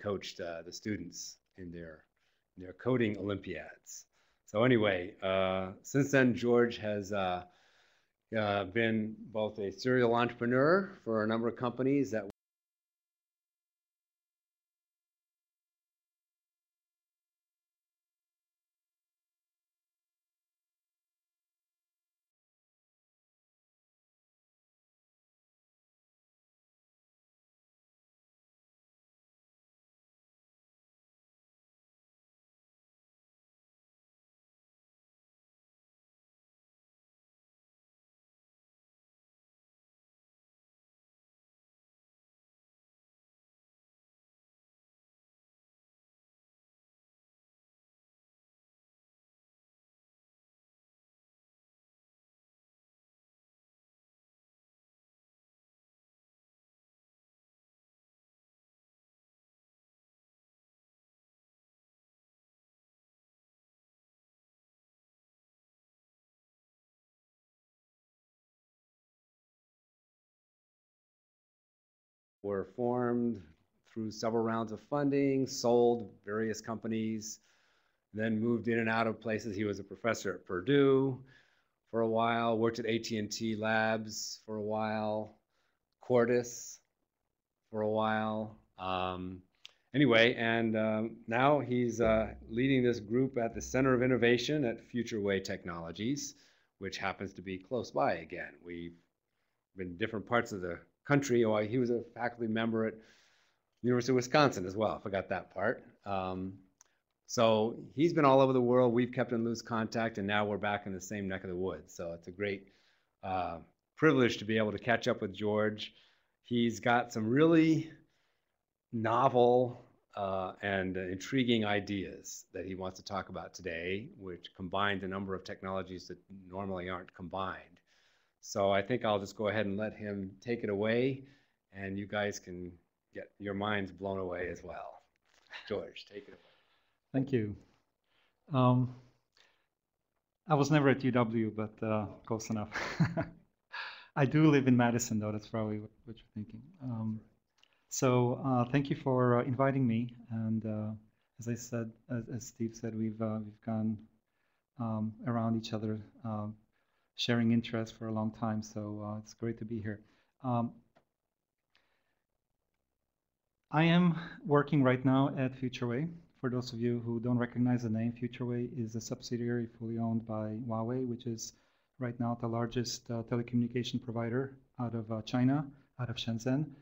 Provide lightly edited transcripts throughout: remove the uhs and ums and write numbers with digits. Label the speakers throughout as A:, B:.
A: coached the students in their coding Olympiads. So anyway, since then, George has been both a serial entrepreneur for a number of companies that were formed through several rounds of funding, sold various companies, then moved in and out of places. He was a professor at Purdue for a while, worked at AT&T Labs for a while, Cordys for a while. Anyway, and now he's leading this group at the Center of Innovation at FutureWei Technologies, which happens to be close by again. We've been in different parts of the country. Oh, he was a faculty member at the University of Wisconsin as well. I forgot that part. So he's been all over the world. We've kept in loose contact, and now we're back in the same neck of the woods. So it's a great privilege to be able to catch up with George. He's got some really novel and intriguing ideas that he wants to talk about today, which combine a number of technologies that normally aren't combined. So I think I'll just go ahead and let him take it away, and you guys can get your minds blown away as well. George, take it away.
B: Thank you. I was never at UW, but close enough. I do live in Madison, though. That's probably what you're thinking. So thank you for inviting me. And as I said, as Steve said, we've gone around each other, sharing interests for a long time. So it's great to be here. I am working right now at FutureWei. For those of you who don't recognize the name, FutureWei is a subsidiary fully owned by Huawei, which is right now the largest telecommunication provider out of China, out of Shenzhen.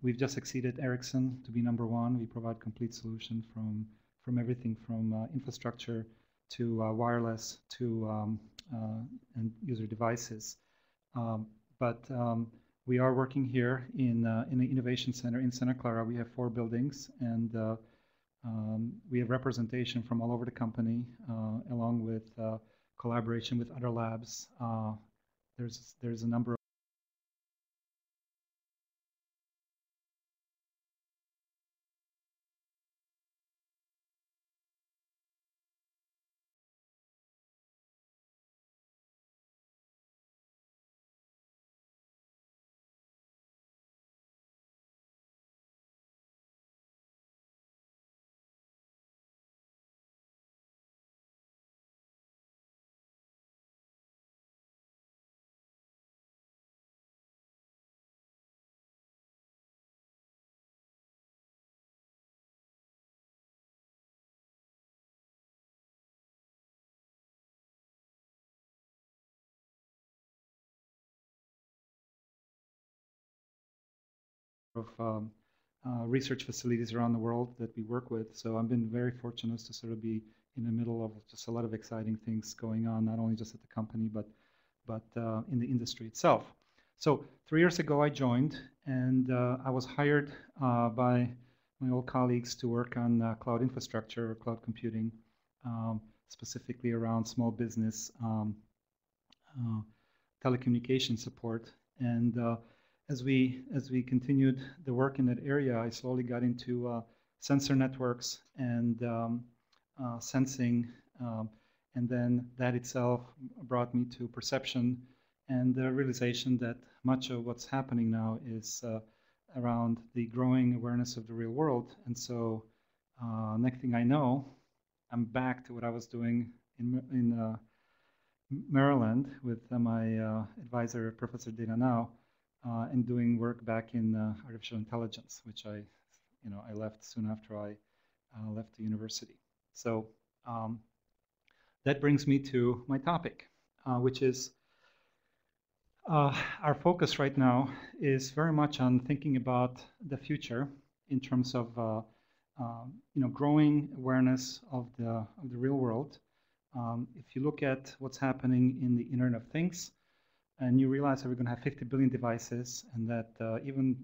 B: We've just succeeded Ericsson to be #1. We provide complete solution from everything from infrastructure to wireless to and user devices. But we are working here in the Innovation Center in Santa Clara. We have 4 buildings, and we have representation from all over the company, along with collaboration with other labs. There's a number of research facilities around the world that we work with. So I've been very fortunate to sort of be in the middle of just a lot of exciting things going on, not only just at the company, but in the industry itself. So 3 years ago, I joined, and I was hired by my old colleagues to work on cloud infrastructure or cloud computing, specifically around small business telecommunication support. And as we continued the work in that area, I slowly got into sensor networks and sensing, and then that itself brought me to perception and the realization that much of what's happening now is around the growing awareness of the real world. And so next thing I know, I'm back to what I was doing in Maryland with my advisor, Professor Dana Now, and doing work back in artificial intelligence, which I left soon after I left the university. So that brings me to my topic, which is our focus right now is very much on thinking about the future in terms of growing awareness of the real world. If you look at what's happening in the Internet of Things, and you realize that we're going to have 50 billion devices, and that even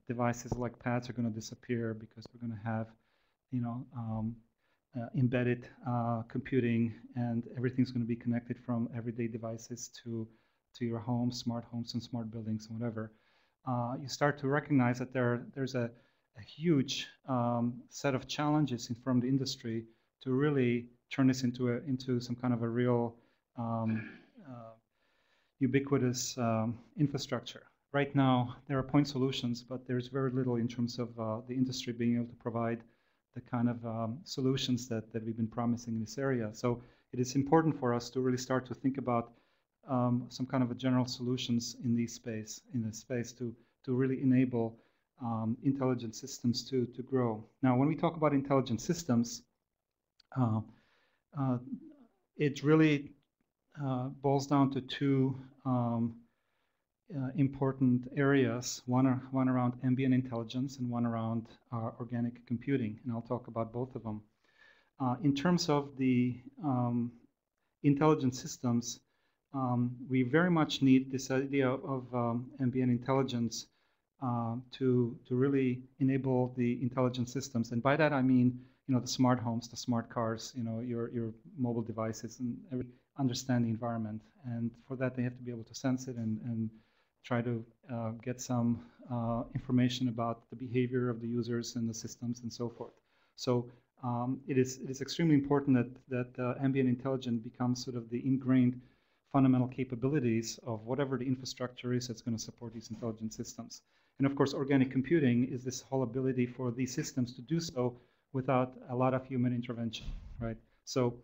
B: devices like pads are going to disappear because we're going to have, embedded computing, and everything's going to be connected from everyday devices to your homes, smart homes and smart buildings and whatever. You start to recognize that there's a huge set of challenges from the industry to really turn this into some kind of a real ubiquitous infrastructure. Right now, there are point solutions, but there's very little in terms of the industry being able to provide the kind of solutions that we've been promising in this area. So it is important for us to really start to think about some kind of a general solutions in this space to really enable intelligent systems to grow. Now, when we talk about intelligent systems, it really boils down to two important areas, one around ambient intelligence and one around organic computing, and I'll talk about both of them. In terms of the intelligent systems, we very much need this idea of ambient intelligence to really enable the intelligent systems, and by that I mean the smart homes, the smart cars, your mobile devices, and understand the environment. And for that, they have to be able to sense it and try to get some information about the behavior of the users and the systems and so forth. So it is extremely important that ambient intelligence becomes sort of the ingrained fundamental capabilities of whatever the infrastructure is that's going to support these intelligent systems. And of course, organic computing is this whole ability for these systems to do so without a lot of human intervention, right? So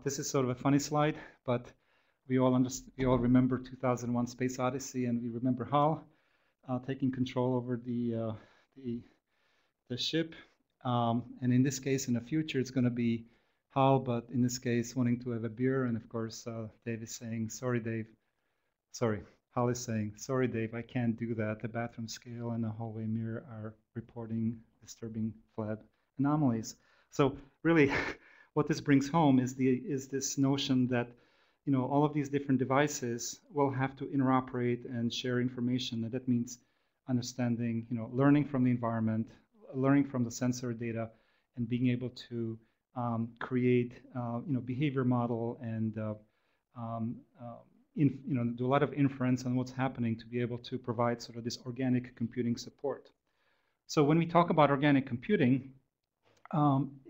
B: this is sort of a funny slide, but we all remember 2001: Space Odyssey, and we remember HAL taking control over the ship. And in this case, in the future, it's going to be HAL, but in this case, wanting to have a beer. And of course, Dave is saying, "Sorry, Dave." Sorry, HAL is saying, "Sorry, Dave, I can't do that. The bathroom scale and the hallway mirror are reporting disturbing flat anomalies." So really, what this brings home is this notion that all of these different devices will have to interoperate and share information, and that means understanding, learning from the environment, learning from the sensor data, and being able to create, behavior model and do a lot of inference on what's happening to be able to provide sort of this organic computing support. So when we talk about organic computing,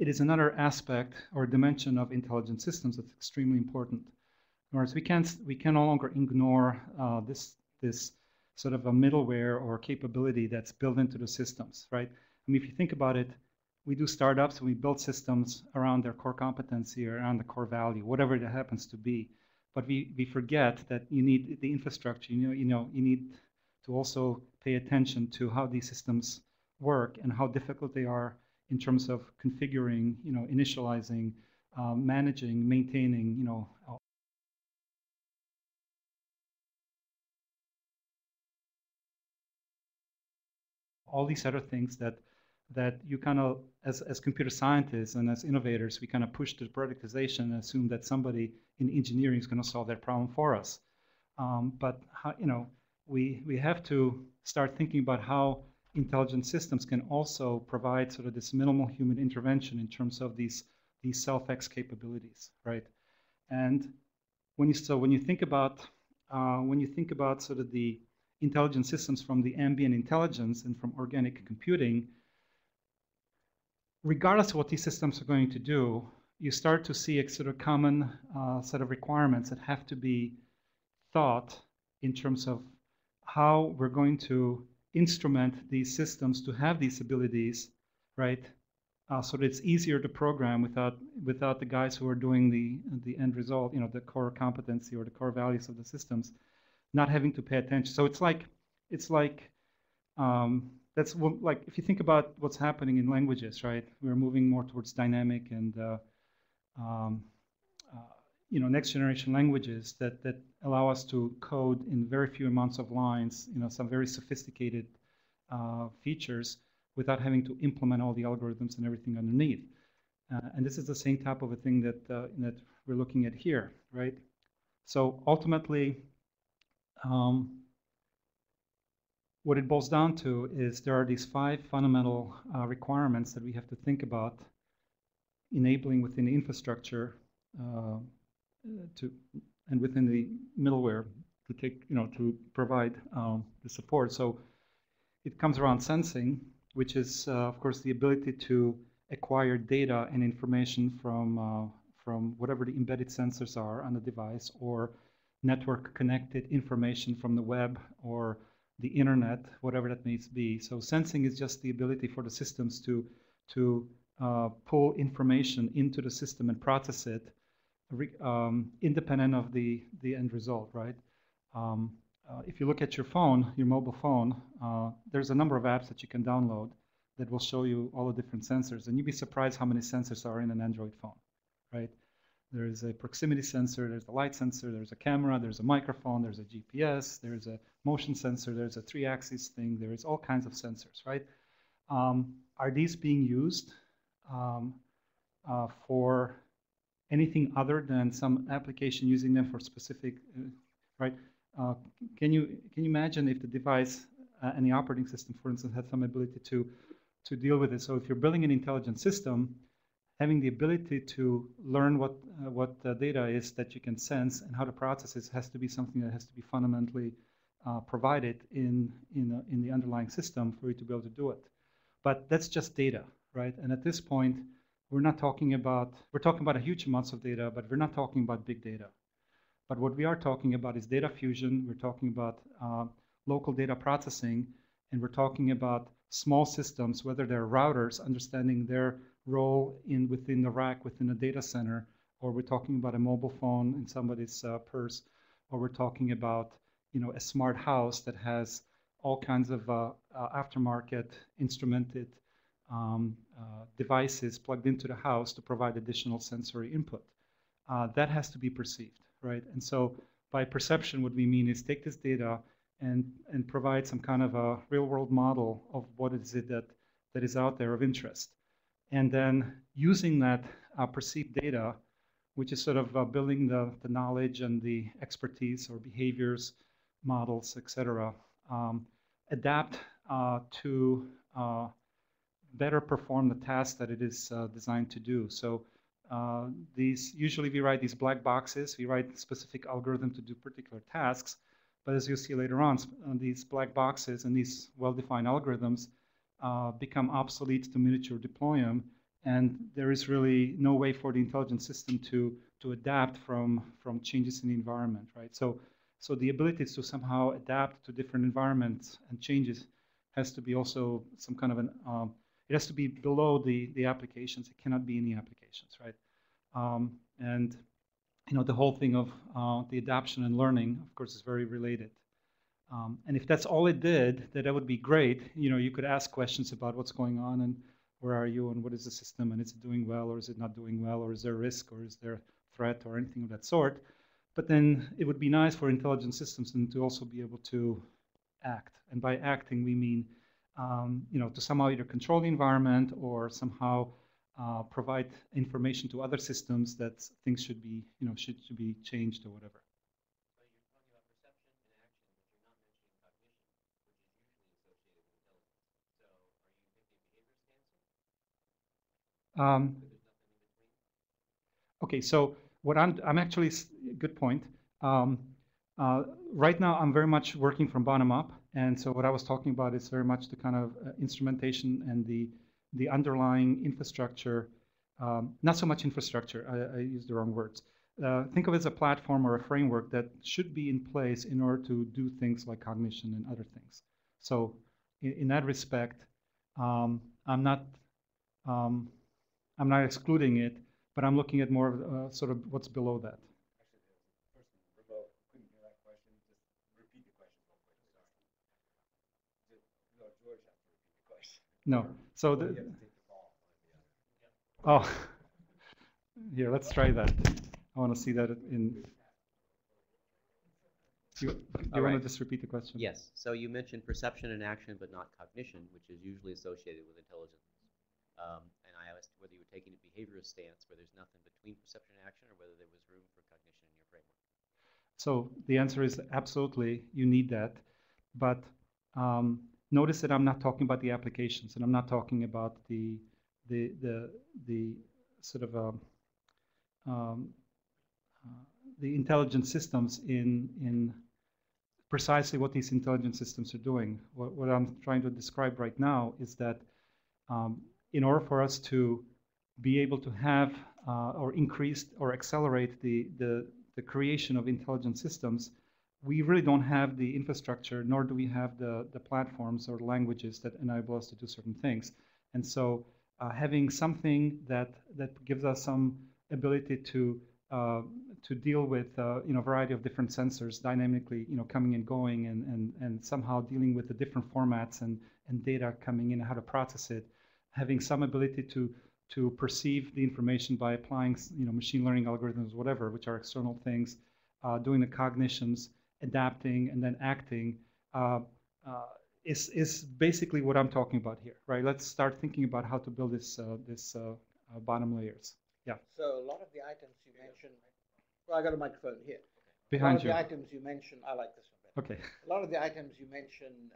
B: it is another aspect or dimension of intelligent systems that's extremely important. In other words, we can no longer ignore this sort of a middleware or capability that's built into the systems, right? I mean, if you think about it, we do startups and we build systems around their core competency or around the core value, whatever it happens to be. But we forget that you need the infrastructure. You need to also pay attention to how these systems work and how difficult they are in terms of configuring, initializing, managing, maintaining, all these other things that you kind of, as computer scientists and as innovators, we kind of push to productization and assume that somebody in engineering is going to solve that problem for us. But we have to start thinking about how intelligent systems can also provide sort of this minimal human intervention in terms of these self-X capabilities, right? And when you think about sort of the intelligent systems from the ambient intelligence and from organic computing, regardless of what these systems are going to do, you start to see a sort of common set of requirements that have to be thought in terms of how we're going to instrument these systems to have these abilities, right? So that it's easier to program without the guys who are doing the end result, you know, the core competency or the core values of the systems, not having to pay attention. So it's like that's like if you think about what's happening in languages, right? We're moving more towards dynamic and you know, next generation languages that allow us to code in very few amounts of lines, you know, some very sophisticated features without having to implement all the algorithms and everything underneath. And this is the same type of a thing that that we're looking at here, right? So ultimately, what it boils down to is there are these 5 fundamental requirements that we have to think about enabling within the infrastructure and within the middleware to take, you know, to provide the support. So it comes around sensing, which is of course the ability to acquire data and information from whatever the embedded sensors are on the device, or network connected information from the web or the internet, whatever that may be. So sensing is just the ability for the systems to pull information into the system and process it independent of the end result, right? If you look at your phone, your mobile phone, there's a number of apps that you can download that will show you all the different sensors, and you'd be surprised how many sensors are in an Android phone, right? There's a proximity sensor, there's a light sensor, there's a camera, there's a microphone, there's a GPS, there's a motion sensor, there's a 3-axis thing, there's all kinds of sensors, right? Are these being used for anything other than some application using them for specific, right? Can you imagine if the device and the operating system, for instance, had some ability to deal with it? So if you're building an intelligent system, having the ability to learn what the data is that you can sense and how to process it has to be something that has to be fundamentally provided in the underlying system for you to be able to do it. But that's just data, right? And at this point, we're talking about a huge amounts of data, but we're not talking about big data. But what we are talking about is data fusion. We're talking about local data processing, and we're talking about small systems, whether they're routers, understanding their role within the rack, within a data center, or we're talking about a mobile phone in somebody's purse, or we're talking about, you know, a smart house that has all kinds of aftermarket instrumented devices plugged into the house to provide additional sensory input. That has to be perceived, right? And so by perception, what we mean is take this data and provide some kind of a real-world model of what is it that is out there of interest. And then using that perceived data, which is sort of building the knowledge and the expertise or behaviors, models, etc., adapt to better perform the task that it is designed to do. So usually we write these black boxes, we write specific algorithm to do particular tasks, but as you'll see later on, these black boxes and these well-defined algorithms become obsolete to miniature deploy them, and there is really no way for the intelligent system to adapt from changes in the environment, right? So the ability to somehow adapt to different environments and changes has to be also some kind of an, it has to be below the applications. It cannot be in the applications, right? And you know, the whole thing of the adaption and learning, of course, is very related. And if that's all it did, that would be great. You know, you could ask questions about what's going on and where are you and what is the system and is it doing well or is it not doing well or is there risk or is there a threat or anything of that sort. But then it would be nice for intelligent systems to also be able to act. And by acting, we mean, you know, to somehow either control the environment or somehow provide information to other systems that things should be, you know, should be changed or whatever.
C: So you're talking about perception and action, but you're not mentioning cognition, which is usually associated with intelligence. So are you thinking behavior scans? There's nothing in between?
B: Okay, so what I'm actually, good point. Right now, I'm very much working from bottom up. And so what I was talking about is very much the kind of instrumentation and the underlying infrastructure, not so much infrastructure, I used the wrong words. Think of it as a platform or a framework that should be in place in order to do things like cognition and other things. So in that respect, I'm not excluding it, but I'm looking at more of sort of what's below that.
A: Actually, the person remote couldn't hear that question. Just repeat the question real quick. Sorry. No, George has to repeat the question.
B: No, so
A: Or you have to take the ball.
B: oh, here, let's try that. I want to see that in. Do you
C: All
B: want
C: right.
B: to just repeat the question?
C: Yes. So you mentioned perception and action, but not cognition, which is usually associated with intelligence. And I asked whether you were taking a behaviorist stance where there's nothing between perception and action, or whether there was room for cognition in your framework.
B: So the answer is absolutely, you need that. But notice that I'm not talking about the applications, and I'm not talking about the sort of the intelligent systems in precisely what these intelligent systems are doing. What I'm trying to describe right now is that in order for us to be able to have or increase or accelerate the creation of intelligent systems, we really don't have the infrastructure, nor do we have the platforms or languages that enable us to do certain things. And so having something that gives us some ability to deal with a variety of different sensors dynamically coming and going, and somehow dealing with the different formats and data coming in, how to process it, having some ability to perceive the information by applying machine learning algorithms, whatever, which are external things, doing the cognitions, adapting, and then acting, is basically what I'm talking about here, right? Let's start thinking about how to build this bottom layers. Yeah.
D: So a lot of the items you mentioned, well, I got a microphone here.
B: Behind you.
D: A lot of the items you mentioned, I like this one better.
B: Okay.
D: A lot of the items you mentioned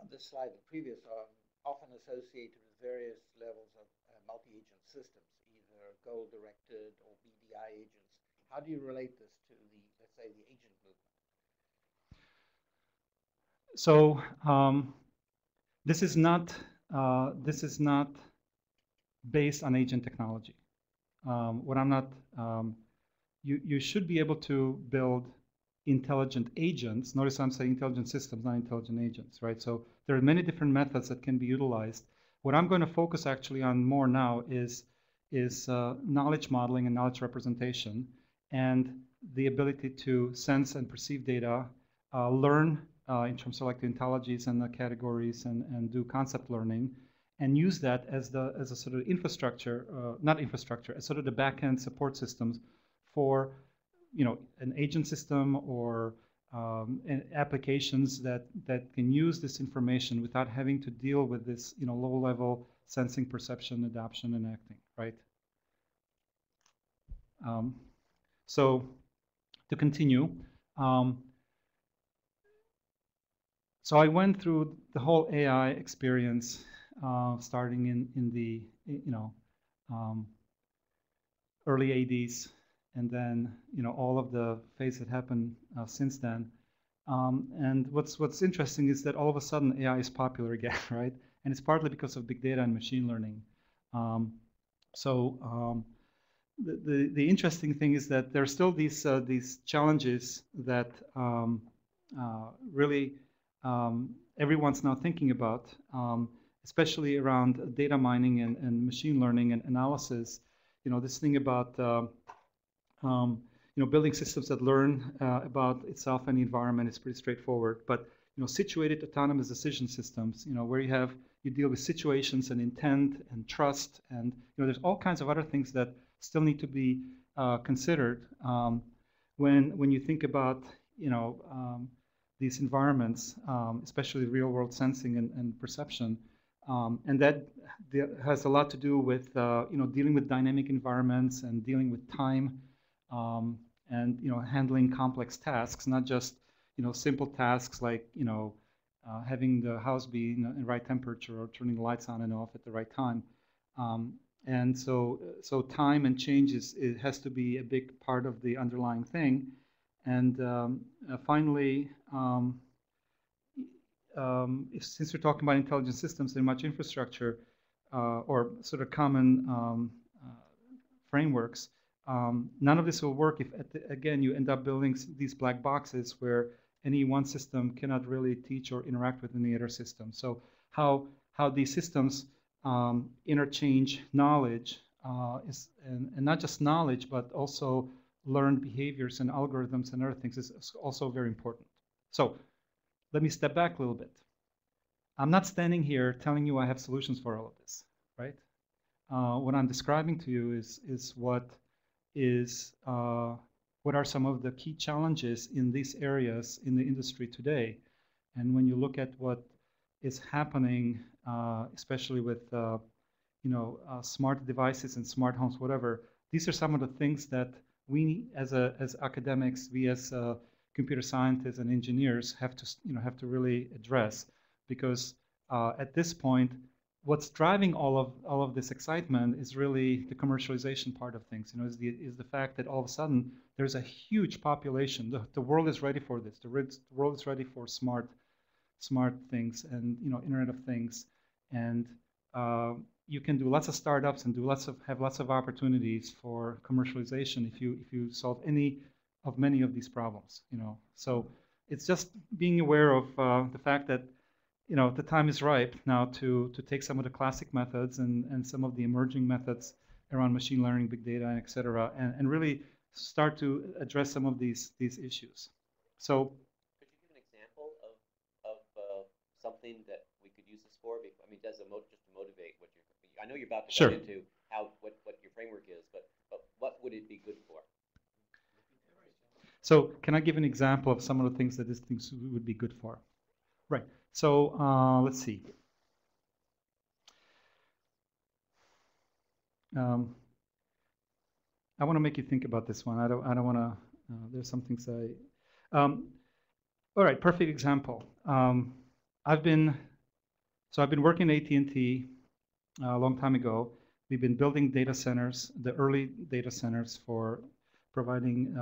D: on this slide and previous are often associated with various levels of multi-agent systems, either goal-directed or BDI agents. How do you relate this to the, let's say, the agent movement?
B: So this is not based on agent technology. What I'm not, you should be able to build intelligent agents. Notice I'm saying intelligent systems, not intelligent agents, right? So there are many different methods that can be utilized. What I'm going to focus actually on more now is knowledge modeling and knowledge representation, and the ability to sense and perceive data, learn in terms of like the ontologies and the categories, and do concept learning, and use that as a sort of infrastructure, not infrastructure, as sort of the back-end support systems for an agent system or applications that can use this information without having to deal with this low-level sensing, perception, adaption, and acting, right? So to continue, so I went through the whole AI experience, starting in the early 80s, and then all of the phase that happened since then. And what's interesting is that all of a sudden AI is popular again, right? And it's partly because of big data and machine learning. The interesting thing is that there are still these challenges that really everyone's now thinking about, especially around data mining and machine learning and analysis. This thing about building systems that learn about itself and the environment is pretty straightforward. But situated autonomous decision systems, where you deal with situations and intent and trust, and there's all kinds of other things that still need to be considered when you think about these environments, especially real-world sensing and perception, and that has a lot to do with dealing with dynamic environments and dealing with time, and handling complex tasks, not just simple tasks like having the house be in the right temperature or turning the lights on and off at the right time. And so time and change it has to be a big part of the underlying thing. And finally, since we're talking about intelligent systems and much infrastructure or sort of common frameworks, none of this will work if, again, you end up building these black boxes where any one system cannot really teach or interact with any other system. So how these systems interchange knowledge, and not just knowledge, but also learned behaviors and algorithms and other things is also very important. So let me step back a little bit. I'm not standing here telling you I have solutions for all of this, right? What I'm describing to you is what are some of the key challenges in these areas in the industry today. And when you look at what is happening, especially with smart devices and smart homes, whatever, these are some of the things that we as academics, we as computer scientists and engineers have to really address, because at this point, what's driving all of this excitement is really the commercialization part of things. Is the fact that all of a sudden there's a huge population. The world is ready for this. The world is ready for smart things and Internet of Things, and you can do lots of startups and have lots of opportunities for commercialization if you solve many of these problems. So it's just being aware of the fact that the time is ripe now to take some of the classic methods and some of the emerging methods around machine learning, big data, and et cetera, and really start to address some of these issues. So,
C: could you give an example of something that we could use this for? I mean, just to motivate what you're. I know you're about to
B: sure.
C: go into what your framework is, but what would it be good for?
B: So, can I give an example of some of the things that these things would be good for? Right. So let's see. I want to make you think about this one. I don't want to. There's some things all right. Perfect example. I've been working at AT&T a long time ago. We've been building data centers, the early data centers for providing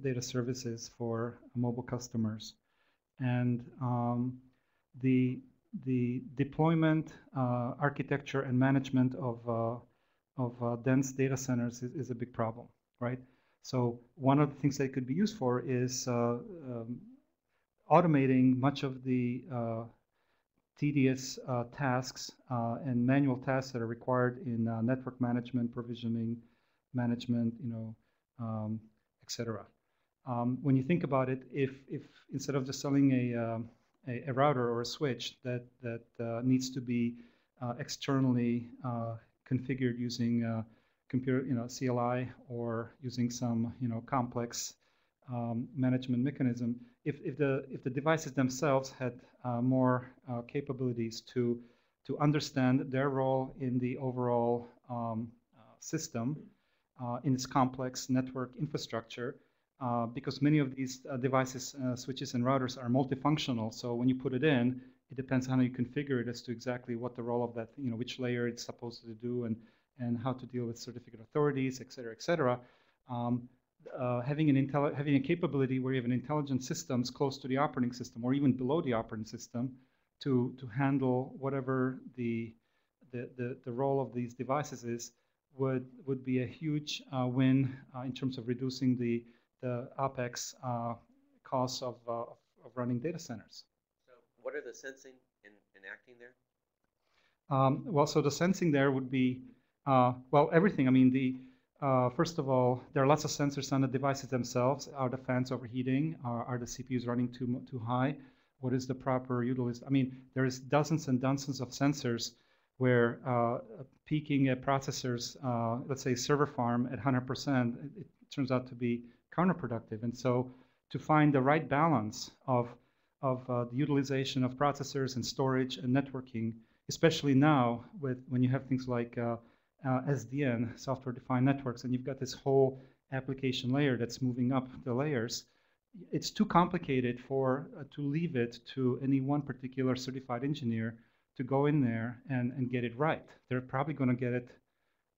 B: data services for mobile customers, and the deployment, architecture, and management of dense data centers is a big problem, right? So one of the things that it could be used for is automating much of the tedious tasks and manual tasks that are required in network management, provisioning, management, etc. When you think about it, if instead of just selling a router or a switch that needs to be externally configured using computer, CLI, or using some complex management mechanism, if the devices themselves had more capabilities to understand their role in the overall system, in its complex network infrastructure, because many of these devices, switches and routers are multifunctional. So when you put it in, it depends on how you configure it as to exactly what the role of that, which layer it's supposed to do, and how to deal with certificate authorities, et cetera, et cetera. Having a capability where you have an intelligent systems close to the operating system or even below the operating system to handle whatever the role of these devices is would be a huge win in terms of reducing the OpEx costs of running data centers.
C: So what are the sensing and acting there?
B: Well, so the sensing there would be, well, everything. I mean, first of all, there are lots of sensors on the devices themselves. Are the fans overheating? Are the CPUs running too high? What is the proper utilization? I mean, there's dozens and dozens of sensors where peaking a processor's, let's say, server farm at 100%, it turns out to be counterproductive. And so to find the right balance of the utilization of processors and storage and networking, especially now when you have things like SDN, software-defined networks, and you've got this whole application layer that's moving up the layers, it's too complicated to leave it to any one particular certified engineer to go in there and get it right. They're probably going to get it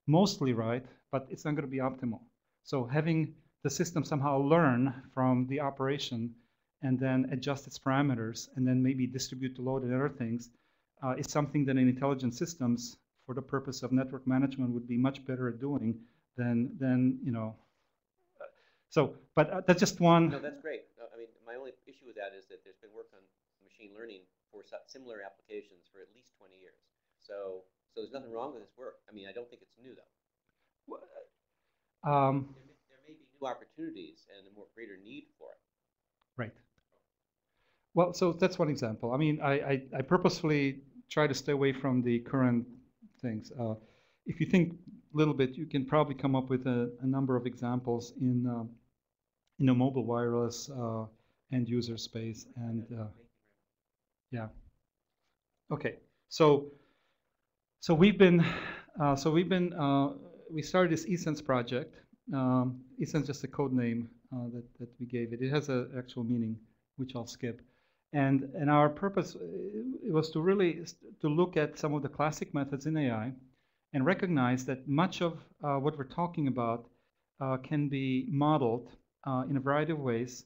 B: mostly right, but it's not going to be optimal. So having the system somehow learn from the operation and then adjust its parameters and then maybe distribute the load and other things is something that in intelligent systems for the purpose of network management would be much better at doing than So, but that's just one.
C: No, that's great. I mean, my only issue with that is that there's been work on machine learning for similar applications for at least 20 years. So there's nothing wrong with this work. I mean, I don't think it's new, though. There may be new opportunities and a more greater need for it.
B: Right. Well, so that's one example. I mean, I purposefully try to stay away from the current things. If you think a little bit, you can probably come up with a number of examples in a mobile wireless end user space. And yeah. Okay. So we started this eCeNS project. eCeNS is just a code name that we gave it. It has an actual meaning, which I'll skip. And our purpose it was to really to look at some of the classic methods in AI and recognize that much of what we're talking about can be modeled in a variety of ways.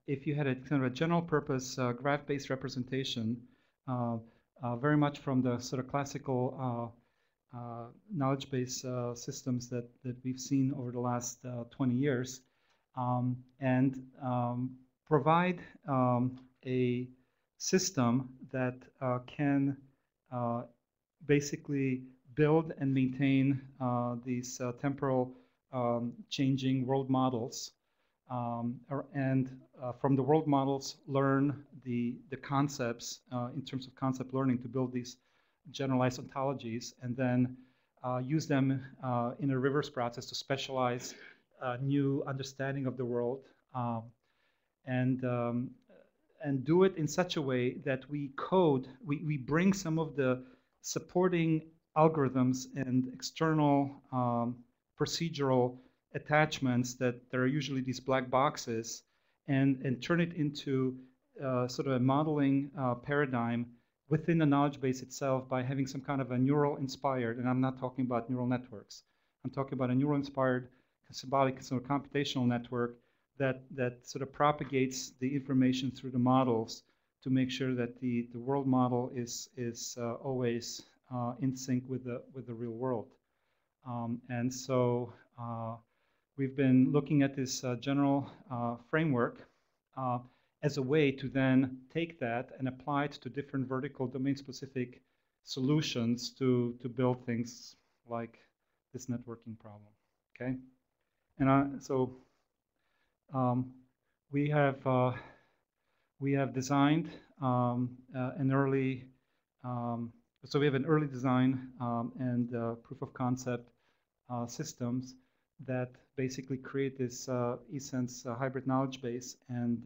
B: If you had a kind of a general purpose graph-based representation, very much from the sort of classical knowledge base systems that we've seen over the last 20 years, and provide a system that can basically build and maintain these temporal changing world models, and from the world models learn the concepts in terms of concept learning to build these generalized ontologies, and then use them in a reverse process to specialize new understanding of the world, and do it in such a way that we bring some of the supporting algorithms and external procedural attachments that there are usually these black boxes, and turn it into sort of a modeling paradigm within the knowledge base itself by having some kind of a neural inspired, and I'm not talking about neural networks. I'm talking about a neural inspired symbolic sort of computational network that sort of propagates the information through the models to make sure that the world model is always in sync with the real world. And so we've been looking at this general framework as a way to then take that and apply it to different vertical domain-specific solutions to build things like this networking problem. Okay, and so we have designed an early so we have an early design and proof of concept systems that basically create this eCeNS hybrid knowledge base and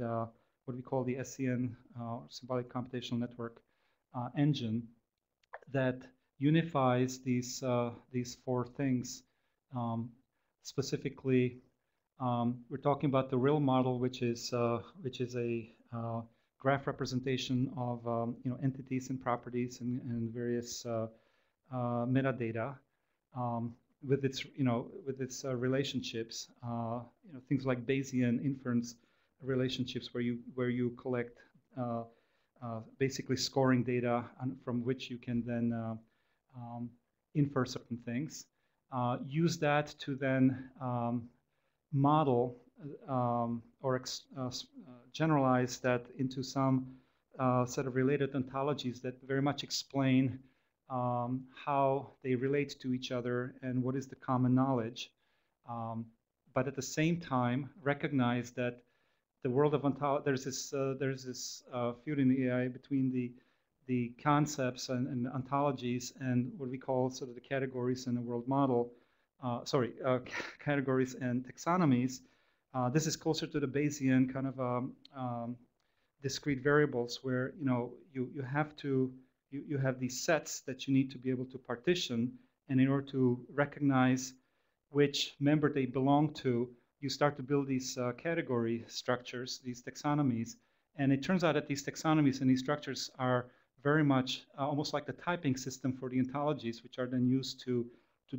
B: what we call the SCN, symbolic computational network engine, that unifies these four things. Specifically, we're talking about the real model, which is a graph representation of entities and properties and various metadata with its relationships. Things like Bayesian inference relationships, where you collect basically scoring data from which you can then infer certain things. Use that to then model or generalize that into some set of related ontologies that very much explain how they relate to each other and what is the common knowledge. But at the same time, recognize that the world of ontology, there's this feud in the AI between the concepts and ontologies and what we call sort of the categories in the world model. Categories and taxonomies. This is closer to the Bayesian kind of discrete variables, where you have these sets that you need to be able to partition, and in order to recognize which member they belong to, you start to build these category structures, these taxonomies, and it turns out that these taxonomies and these structures are very much almost like the typing system for the ontologies, which are then used to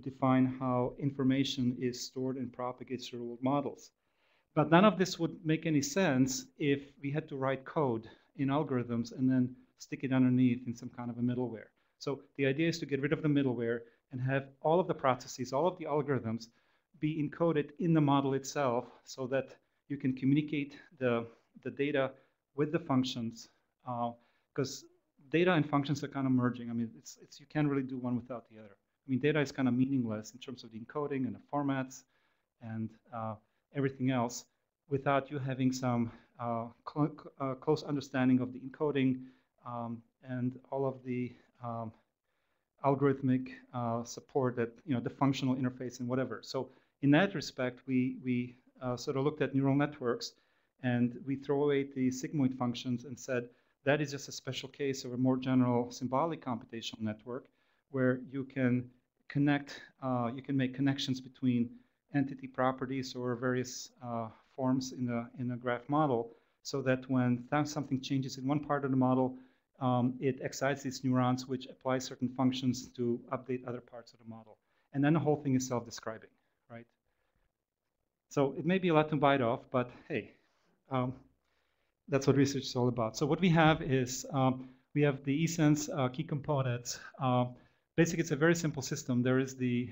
B: define how information is stored and propagates through world models. But none of this would make any sense if we had to write code in algorithms and then stick it underneath in some kind of a middleware. So the idea is to get rid of the middleware and have all of the processes, all of the algorithms be encoded in the model itself, so that you can communicate the data with the functions because data and functions are kind of merging. I mean, you can't really do one without the other. I mean, data is kind of meaningless in terms of the encoding and the formats and everything else without you having some close understanding of the encoding and all of the algorithmic support that, the functional interface and whatever. So in that respect, we sort of looked at neural networks, and we throw away the sigmoid functions and said that is just a special case of a more general symbolic computational network where you can connect, you can make connections between entity properties or various forms in a graph model, so that when something changes in one part of the model, it excites these neurons, which apply certain functions to update other parts of the model. And then the whole thing is self-describing, right? So it may be a lot to bite off, but hey, that's what research is all about. So what we have is we have the eCeNS key components. Basically, it's a very simple system. There is the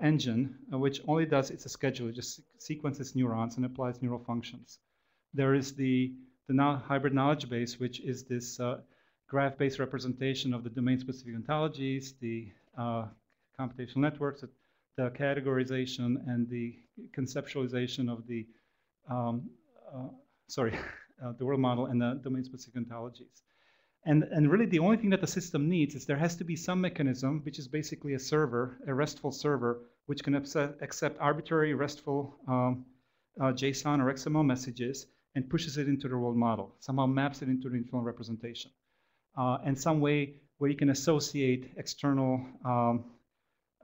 B: engine, which only does, it's a scheduler, just sequences neurons and applies neural functions. There is the hybrid knowledge base, which is this graph-based representation of the domain-specific ontologies, the computational networks, the categorization, and the conceptualization of the the world model and the domain-specific ontologies. And really the only thing that the system needs is there has to be some mechanism, which is basically a server, a RESTful server, which can accept arbitrary RESTful JSON or XML messages and pushes it into the world model, somehow maps it into the internal representation. And some way where you can associate external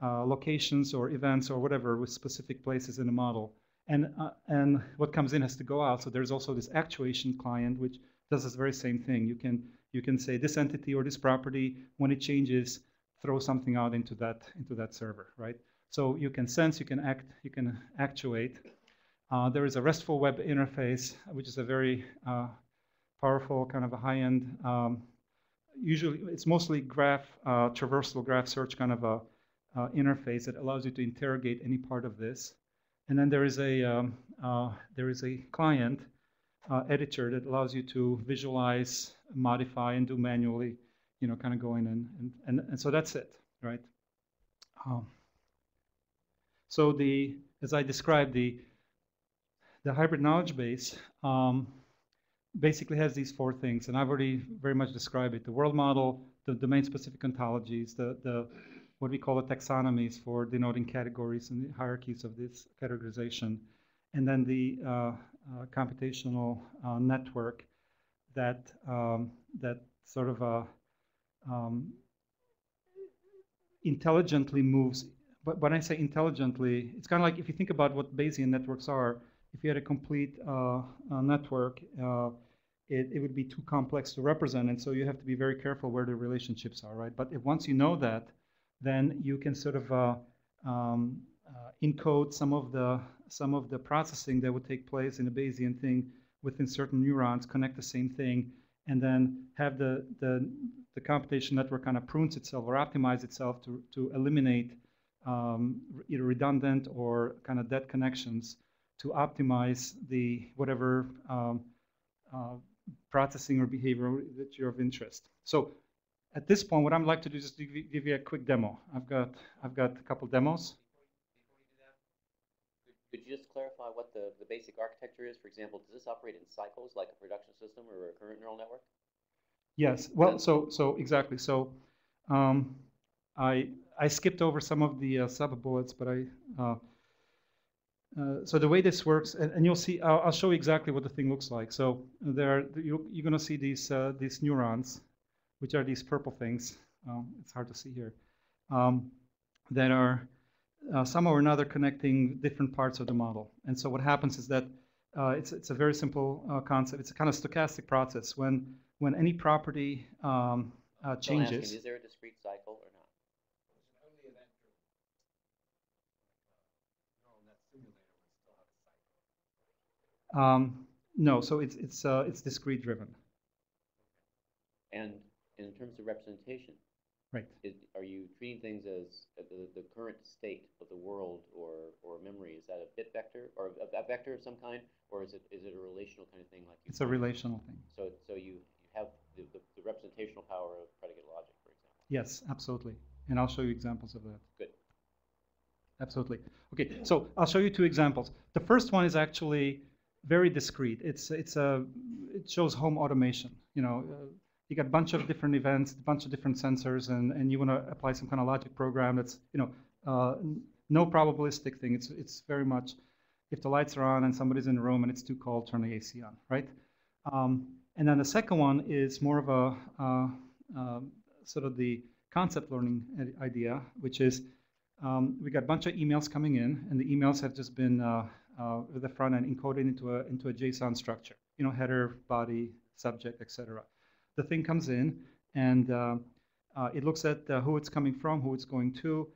B: locations or events or whatever with specific places in the model. And what comes in has to go out. So there's also this actuation client, which does this very same thing. You can say this entity or this property, when it changes, throw something out into that server, right? So you can sense, you can act, you can actuate. There is a RESTful web interface, which is a very powerful kind of a high-end. Usually, it's mostly traversal graph search kind of a interface that allows you to interrogate any part of this. And then there is a client editor that allows you to visualize, modify, and do manually, kind of going in, and so that's it, right? So as I described, the hybrid knowledge base basically has these four things, and I've already very much described it: the world model, the domain-specific ontologies, the what we call the taxonomies for denoting categories and the hierarchies of this categorization, and then the computational network that sort of intelligently moves. But when I say intelligently, it's kind of like if you think about what Bayesian networks are. If you had a complete network, it would be too complex to represent, and so you have to be very careful where the relationships are, right? But once you know that, then you can sort of encode some of the processing that would take place in a Bayesian thing within certain neurons, connect the same thing, and then have the computation network kind of prunes itself or optimize itself to eliminate either redundant or kind of dead connections to optimize the whatever processing or behavior that you're of interest. So at this point, what I'd like to do is just give you a quick demo. I've got a couple demos.
C: Before you do that, could you just clarify what the basic architecture is? For example, does this operate in cycles like a production system or a recurrent neural network?
B: Yes. Well, so exactly. So I skipped over some of the sub bullets, but so the way this works, and you'll see, I'll show you exactly what the thing looks like. So you're going to see these neurons, which are these purple things. It's hard to see here. That are somehow or another connecting different parts of the model. And so what happens is that it's a very simple concept. It's a kind of stochastic process. When any property changes.
C: Is there a discrete cycle or not?
B: No, so it's discrete driven.
C: And in terms of representation,
B: right?
C: Are you treating things as the current state of the world or memory? Is that a bit vector or a vector of some kind, or is it a relational kind of thing like you?
B: It's a relational thing.
C: So you have the representational power of predicate logic, for example.
B: Yes, absolutely. And I'll show you examples of that.
C: Good.
B: Absolutely. Okay, so I'll show you two examples. The first one is actually very discrete. It shows home automation. You know, you got a bunch of different events, a bunch of different sensors, and you want to apply some kind of logic program that's, you know, no probabilistic thing. It's very much if the lights are on and somebody's in the room and it's too cold, turn the AC on, right? And then the second one is more of a sort of the concept learning idea, which is we got a bunch of emails coming in, and the emails have just been with the front end encoded into a JSON structure. You know, header, body, subject, etc. The thing comes in, and it looks at who it's coming from, who it's going to.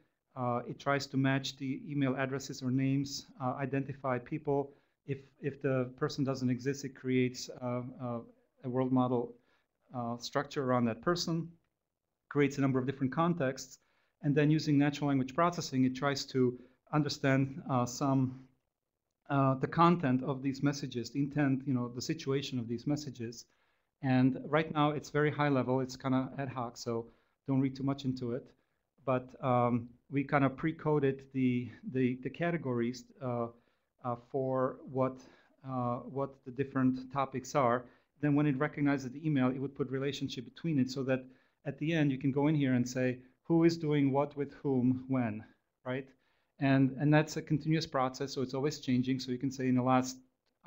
B: It tries to match the email addresses or names, identify people. If the person doesn't exist, it creates a world model structure around that person, creates a number of different contexts, and then using natural language processing, it tries to understand the content of these messages, the intent, you know, the situation of these messages. And right now, it's very high level. It's kind of ad hoc, so don't read too much into it. But we kind of pre-coded the categories for what the different topics are. Then when it recognizes the email, it would put relationship between it so that at the end, you can go in here and say, who is doing what with whom, when, right? And that's a continuous process, so it's always changing. So you can say in the last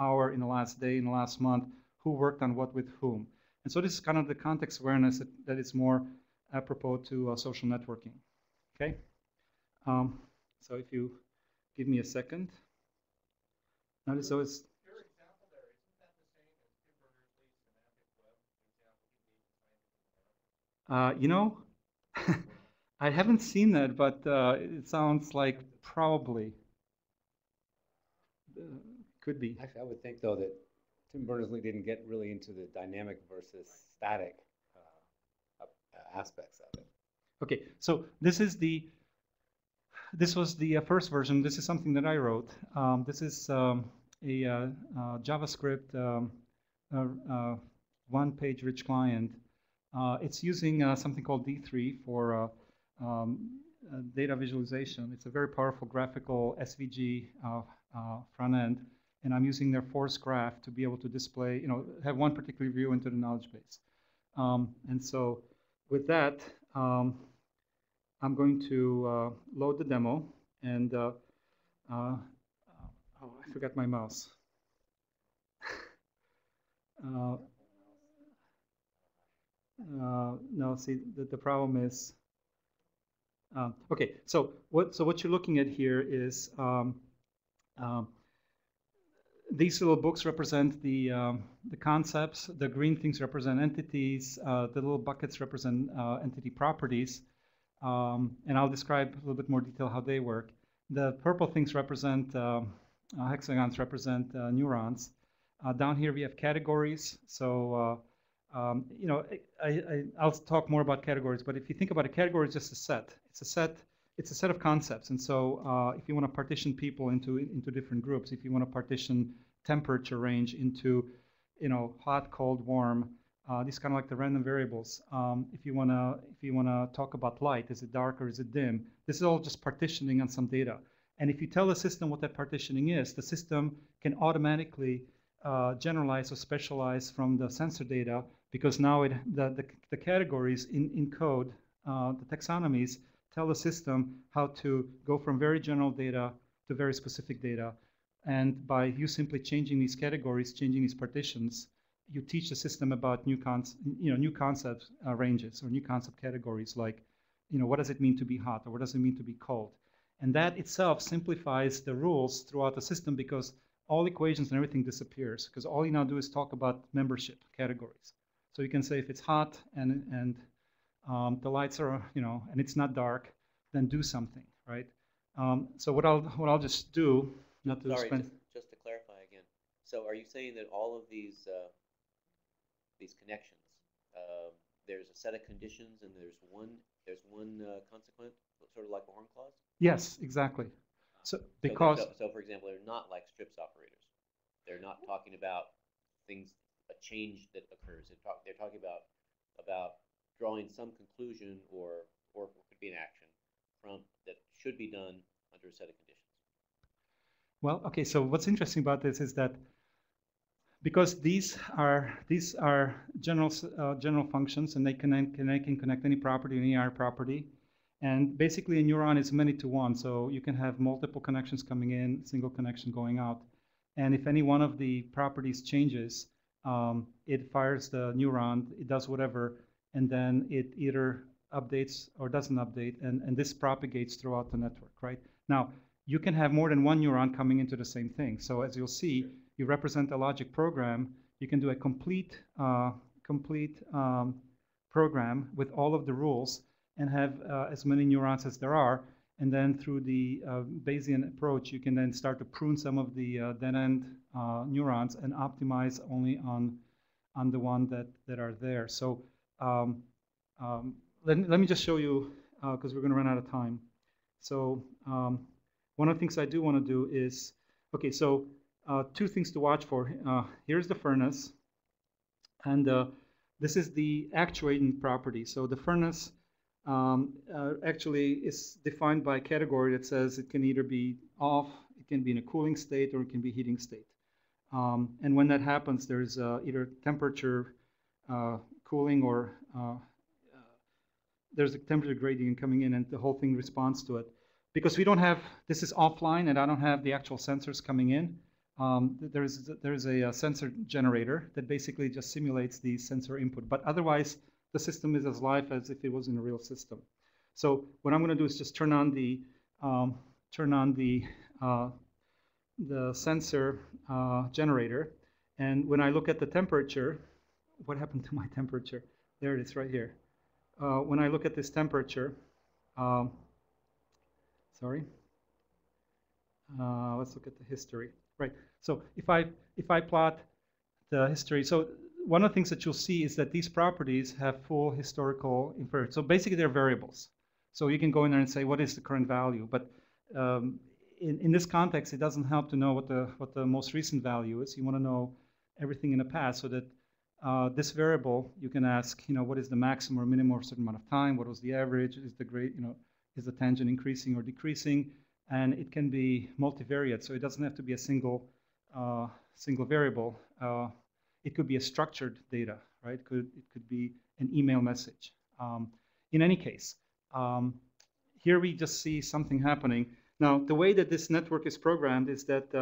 B: hour, in the last day, in the last month, who worked on what with whom. And so this is kind of the context awareness that is more apropos to social networking, okay? So if you give me a second. Notice so it's...
E: Your example there, isn't that the same as Tim Berners-Lee's semantic web example he gave in
B: You know, I haven't seen that, but it sounds like probably could be.
A: Actually, I would think, though, that Tim Berners-Lee didn't get really into the dynamic versus static aspects of it.
B: Okay, so this was the first version. This is something that I wrote. This is a JavaScript one-page rich client. It's using something called D3 for data visualization. It's a very powerful graphical SVG front end, and I'm using their force graph to be able to display, you know, have one particular view into the knowledge base. And so with that, I'm going to load the demo, and oh, I forgot my mouse. No, see, the problem is, okay, so what you're looking at here is these little books represent the concepts, the green things represent entities, the little buckets represent entity properties, and I'll describe a little bit more detail how they work. The purple things represent, hexagons represent neurons. Down here we have categories, so you know, I'll talk more about categories, but if you think about a category, it's just a set. It's a set of concepts, and so if you want to partition people into different groups, if you want to partition temperature range into, you know, hot, cold, warm, these kind of like the random variables. If you wanna talk about light, is it dark or is it dim? This is all just partitioning on some data. And if you tell the system what that partitioning is, the system can automatically generalize or specialize from the sensor data, because now the categories in code, the taxonomies, tell the system how to go from very general data to very specific data. And by you simply changing these categories, changing these partitions, you teach the system about new concept ranges or new concept categories, like, you know, what does it mean to be hot, or what does it mean to be cold? And that itself simplifies the rules throughout the system, because all equations and everything disappears, because all you now do is talk about membership categories. So you can say if it's hot and the lights are, you know, and it's not dark, then do something, right? So what I'll just do, not to
C: Sorry,
B: spend.
C: just to clarify again. So are you saying that all of these connections, there's a set of conditions and there's one consequent, sort of like a horn clause?
B: Yes, exactly. So because
C: so for example, they're not like strips operators. They're not talking about things a change that occurs. They're talking about drawing some conclusion or it could be an action from that should be done under a set of conditions.
B: Well, okay, so what's interesting about this is that because these are general functions, and they can connect any property, any other property, and basically a neuron is many to one, so you can have multiple connections coming in, single connection going out, and if any one of the properties changes, it fires the neuron, it does whatever, and then it either updates or doesn't update, and this propagates throughout the network, right? Now, you can have more than one neuron coming into the same thing. So as you'll see, you represent a logic program. You can do a complete program with all of the rules and have as many neurons as there are. And then through the Bayesian approach, you can then start to prune some of the dead-end neurons and optimize only on the one that are there. So let me just show you, because we're going to run out of time. So one of the things I do want to do is, okay, so two things to watch for. Here's the furnace, and this is the actuating property. So the furnace actually is defined by a category that says it can either be off, it can be in a cooling state, or it can be heating state. And when that happens, there's either temperature cooling or there's a temperature gradient coming in, and the whole thing responds to it. Because we don't have, this is offline, and I don't have the actual sensors coming in, there's a sensor generator that basically just simulates the sensor input. But otherwise, the system is as live as if it was in a real system. So what I'm going to do is just turn on the sensor generator, and when I look at the temperature, what happened to my temperature? There it is, right here. When I look at this temperature, sorry. Let's look at the history. Right. So if I plot the history, so one of the things that you'll see is that these properties have full historical inference. So basically, they're variables. So you can go in there and say, what is the current value? But in this context, it doesn't help to know what the most recent value is. You want to know everything in the past, so that this variable, you can ask, what is the maximum or minimum of a certain amount of time? What was the average? Is the grade, is the tangent increasing or decreasing? And it can be multivariate, so it doesn't have to be a single variable. It could be a structured data, right? It could be an email message. In any case, here we just see something happening. Now, the way that this network is programmed is that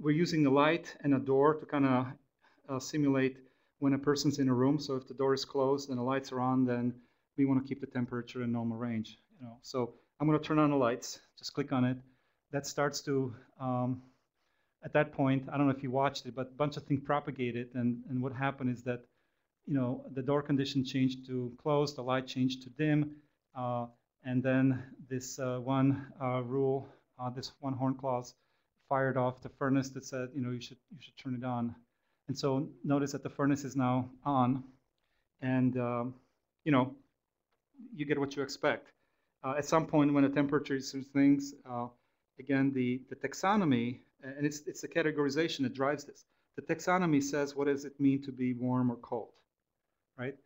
B: we're using a light and a door to kind of simulate when a person's in a room. So if the door is closed and the lights are on, then we want to keep the temperature in normal range. So I'm going to turn on the lights. Just click on it. That starts to, at that point, I don't know if you watched it, but a bunch of things propagated. And what happened is that, the door condition changed to closed, the light changed to dim, and then this one rule, this one horn clause, fired off the furnace that said, you should turn it on. And so notice that the furnace is now on, and you get what you expect. At some point, when the temperature is things, again, the taxonomy, and it's the categorization that drives this. The taxonomy says, what does it mean to be warm or cold, right?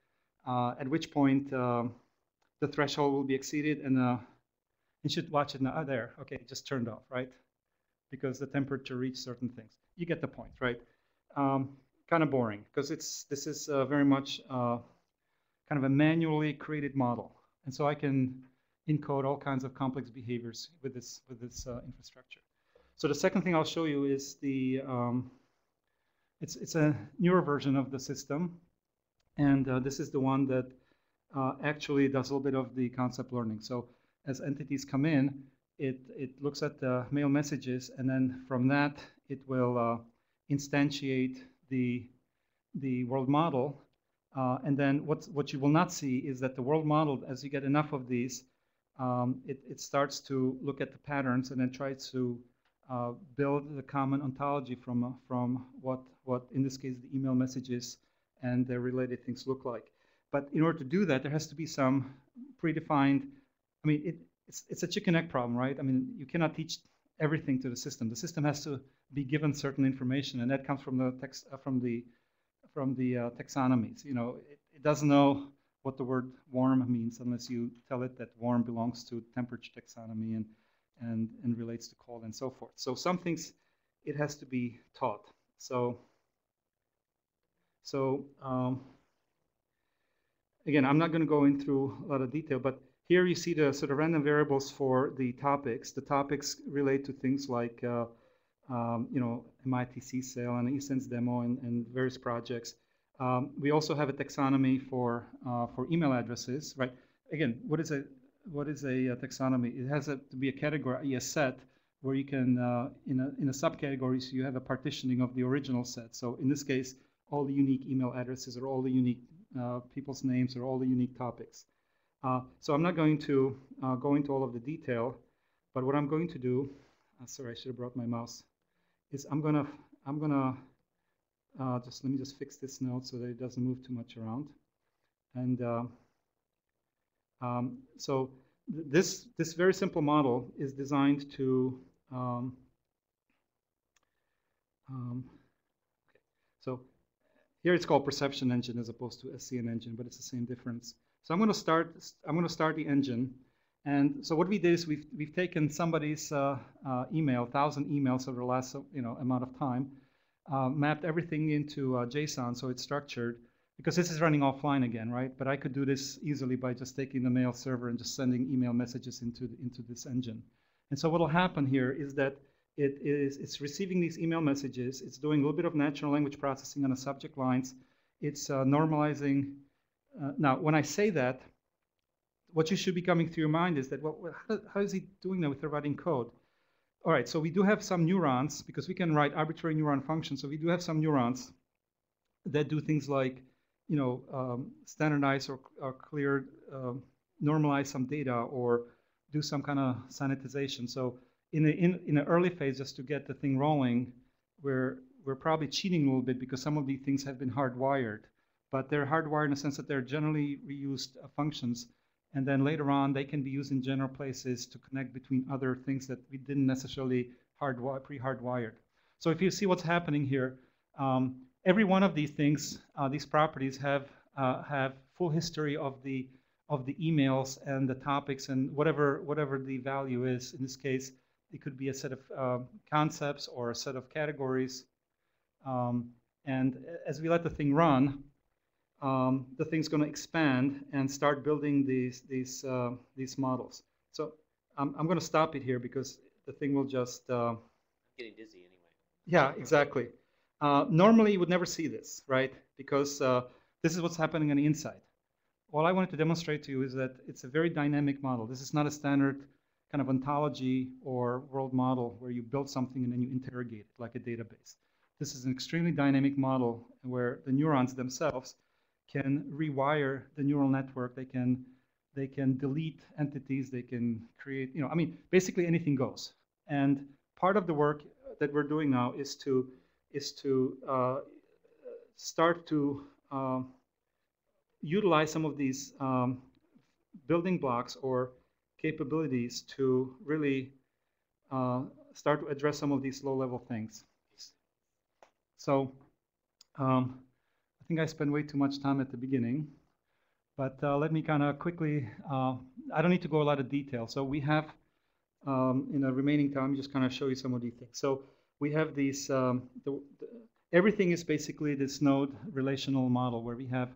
B: At which point, the threshold will be exceeded, and you should watch it now. Oh, there, okay, it just turned off, right? Because the temperature reached certain things. You get the point, right? Kind of boring, because this is very much kind of a manually created model, and so I can encode all kinds of complex behaviors with this infrastructure. So the second thing I'll show you is it's a newer version of the system, and this is the one that actually does a little bit of the concept learning. So as entities come in, it looks at the mail messages, and then from that it will instantiate the world model. And then what you will not see is that the world model, as you get enough of these, it starts to look at the patterns and then tries to build the common ontology from what in this case the email messages and the related things look like. But in order to do that, there has to be some predefined. I mean, it's a chicken egg problem, right? I mean, you cannot teach everything to the system. The system has to be given certain information, and that comes from the text from the taxonomies. You know, it doesn't know what the word warm means unless you tell it that warm belongs to temperature taxonomy and relates to cold and so forth. So some things it has to be taught. So again, I'm not going to go into a lot of detail, but here you see the sort of random variables for the topics. The topics relate to things like you know, MIT CSAIL and eCeNS demo and various projects. We also have a taxonomy for email addresses, right? Again, what is a taxonomy? It has to be a category, a set, where you can in a subcategories you have a partitioning of the original set. So in this case, all the unique email addresses or all the unique people's names or all the unique topics. So I'm not going to go into all of the detail, but what I'm going to do, sorry, I should have brought my mouse, is I'm gonna let me just fix this note so that it doesn't move too much around. And so this very simple model is designed to so here it's called perception engine as opposed to SCN engine, but it's the same difference. So I'm going to start the engine, and so what we did is we've taken somebody's email, 1,000 emails over the last amount of time, mapped everything into JSON, so it's structured, because this is running offline again, right? But I could do this easily by just taking the mail server and just sending email messages into this engine. And so what will happen here is that it's receiving these email messages, it's doing a little bit of natural language processing on the subject lines, it's normalizing. Now, when I say that, what you should be coming to your mind is that, well, how is he doing that with the writing code? All right, so we do have some neurons, because we can write arbitrary neuron functions, so we do have some neurons that do things like, standardize or clear, normalize some data, or do some kind of sanitization. So in the early phase, just to get the thing rolling, we're probably cheating a little bit because some of these things have been hardwired. But they're hardwired in the sense that they're generally reused functions, and then later on they can be used in general places to connect between other things that we didn't necessarily pre-hardwired. So if you see what's happening here, every one of these things, these properties have full history of the emails and the topics and whatever the value is. In this case, it could be a set of concepts or a set of categories. And as we let the thing run, the thing's going to expand and start building these models. So I'm going to stop it here because the thing will just.
C: I'm getting dizzy anyway.
B: Yeah, exactly. Normally, you would never see this, right? Because this is what's happening on the inside. All I wanted to demonstrate to you is that it's a very dynamic model. This is not a standard kind of ontology or world model where you build something and then you interrogate it like a database. This is an extremely dynamic model where the neurons themselves can rewire the neural network. They can delete entities. They can create, I mean, basically anything goes. And part of the work that we're doing now is to start to utilize some of these building blocks or capabilities to really start to address some of these low-level things. So I think I spent way too much time at the beginning, but let me kind of quickly, I don't need to go a lot of detail. So we have, in the remaining time, just kind of show you some of these things. So we have these, everything is basically this node relational model where we have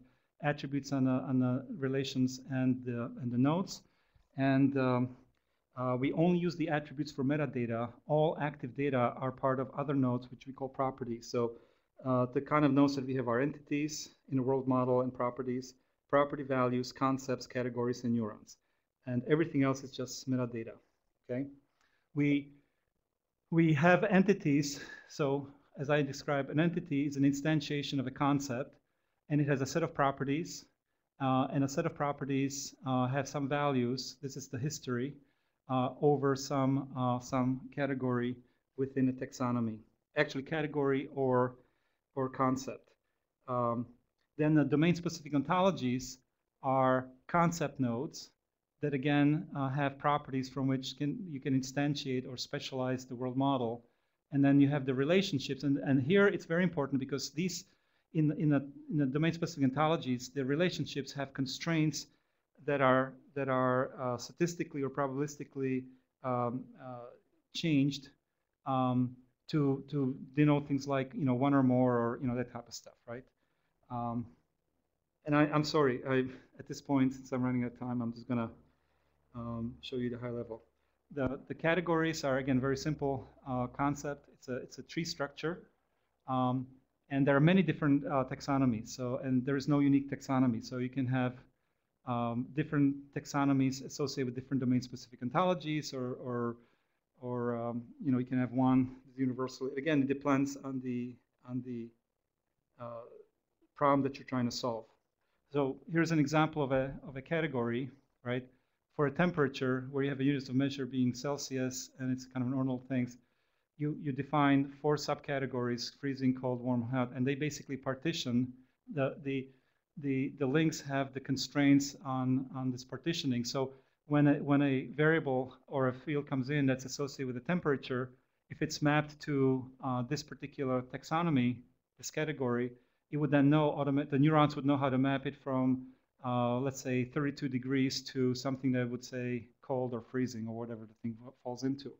B: attributes on the relations and the nodes. And we only use the attributes for metadata. All active data are part of other nodes, which we call properties. So the kind of nodes that we have are entities in a world model and properties, property values, concepts, categories, and neurons. And everything else is just metadata, okay? We have entities. So as I described, an entity is an instantiation of a concept, and it has a set of properties. And a set of properties have some values. This is the history over some category within a taxonomy. Actually, category or concept. Then the domain-specific ontologies are concept nodes that again have properties from which you can instantiate or specialize the world model. And then you have the relationships. And here it's very important because these, in the domain-specific ontologies, the relationships have constraints that are statistically or probabilistically changed to denote things like one or more, or that type of stuff, right? And I'm sorry, at this point, since I'm running out of time, I'm just gonna show you the high level. The categories are again very simple concept. It's a tree structure, and there are many different taxonomies. So and there is no unique taxonomy. So you can have different taxonomies associated with different domain-specific ontologies, or you can have one universal. Again, it depends on the problem that you're trying to solve. So here's an example of a category, right? For a temperature where you have a unit of measure being Celsius, and it's kind of an ordinal things, you define 4 subcategories: freezing, cold, warm, hot, and they basically partition the links have the constraints on this partitioning. So when a variable or a field comes in that's associated with a temperature, if it's mapped to this particular taxonomy, this category, it would then know, the neurons would know how to map it from, let's say, 32 degrees to something that would say cold or freezing or whatever the thing falls into.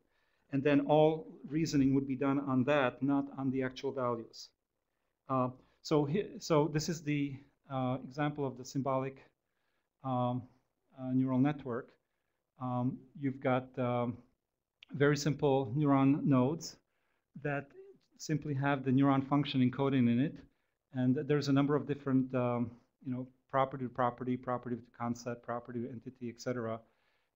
B: And then all reasoning would be done on that, not on the actual values. So this is the example of the symbolic neural network. You've got very simple neuron nodes that simply have the neuron function encoding in it. And there's a number of different, property to property, property to concept, property to entity, etc.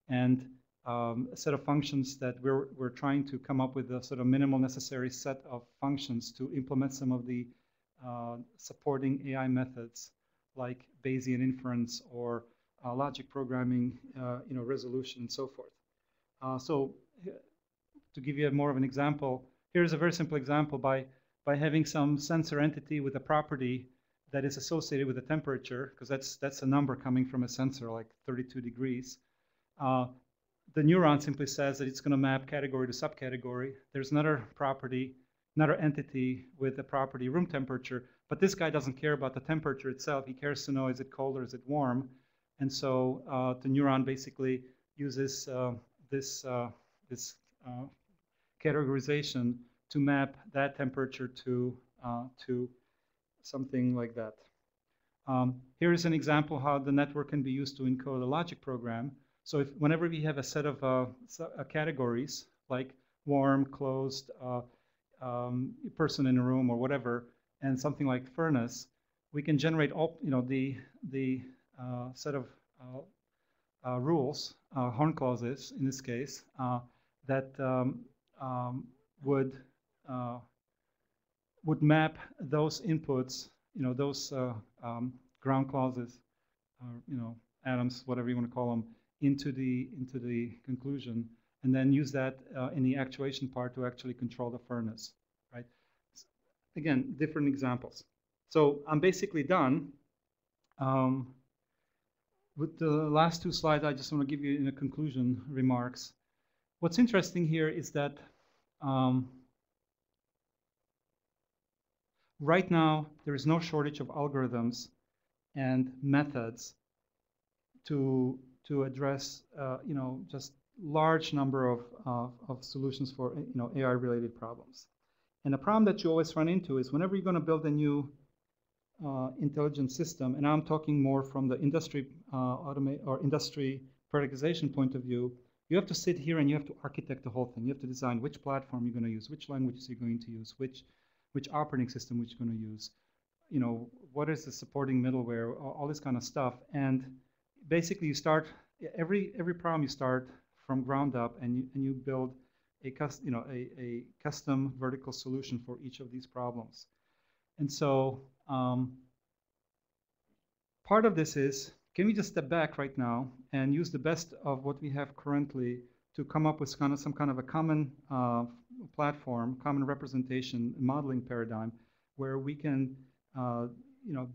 B: And a set of functions that we're trying to come up with a sort of minimal necessary set of functions to implement some of the supporting AI methods like Bayesian inference or logic programming, resolution, and so forth. So to give you more of an example, here's a very simple example. By having some sensor entity with a property that is associated with a temperature, because that's a number coming from a sensor, like 32 degrees, the neuron simply says that it's going to map category to subcategory. There's another property, another entity with a property room temperature, but this guy doesn't care about the temperature itself. He cares to know, is it cold or is it warm? And so the neuron basically uses this categorization to map that temperature to something like that. Here is an example how the network can be used to encode a logic program. So whenever we have a set of categories like warm, closed, person in a room or whatever, and something like furnace, we can generate all the set of rules, horn clauses in this case, that would map those inputs, those ground clauses, atoms, whatever you want to call them, into the conclusion, and then use that in the actuation part to actually control the furnace, right? Again, different examples. So I'm basically done. With the last 2 slides, I just want to give you in a conclusion remarks. What's interesting here is that right now there is no shortage of algorithms and methods to address just large number of solutions for AI-related problems. And the problem that you always run into is whenever you're going to build a new intelligent system, and I'm talking more from the industry industry productization point of view, you have to sit here and you have to architect the whole thing. You have to design which platform you're going to use, which languages you're going to use, which operating system which you're going to use, what is the supporting middleware, all this kind of stuff. And basically you start, every problem you start from ground up, and you build a custom vertical solution for each of these problems. And so part of this is, can we just step back right now and use the best of what we have currently to come up with some kind of a common platform, common representation, modeling paradigm, where we can